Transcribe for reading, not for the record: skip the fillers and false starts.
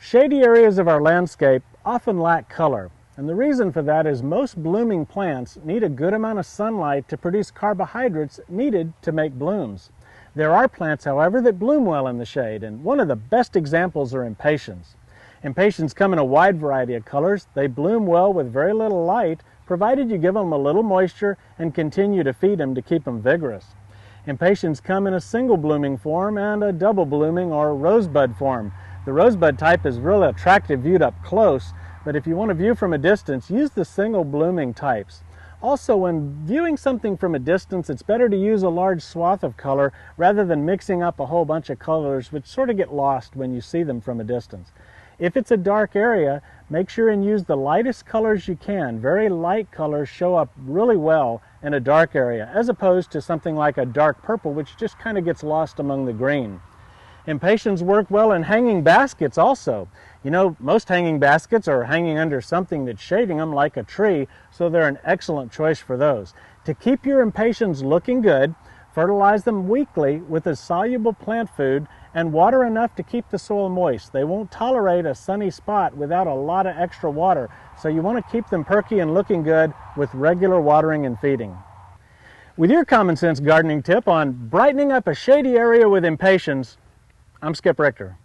Shady areas of our landscape often lack color, and the reason for that is most blooming plants need a good amount of sunlight to produce carbohydrates needed to make blooms. There are plants, however, that bloom well in the shade, and one of the best examples are impatiens. Impatiens come in a wide variety of colors. They bloom well with very little light, provided you give them a little moisture and continue to feed them to keep them vigorous. Impatiens come in a single blooming form and a double blooming or rosebud form. The rosebud type is really attractive viewed up close, but if you want to view from a distance, use the single blooming types. Also, when viewing something from a distance, it's better to use a large swath of color rather than mixing up a whole bunch of colors which sort of get lost when you see them from a distance. If it's a dark area, make sure and use the lightest colors you can. Very light colors show up really well in a dark area, as opposed to something like a dark purple, which just kind of gets lost among the green. Impatiens work well in hanging baskets also. You know, most hanging baskets are hanging under something that's shading them, like a tree, so they're an excellent choice for those. To keep your impatiens looking good, fertilize them weekly with a soluble plant food and water enough to keep the soil moist. They won't tolerate a sunny spot without a lot of extra water, so you want to keep them perky and looking good with regular watering and feeding. With your common sense gardening tip on brightening up a shady area with impatiens, I'm Skip Richter.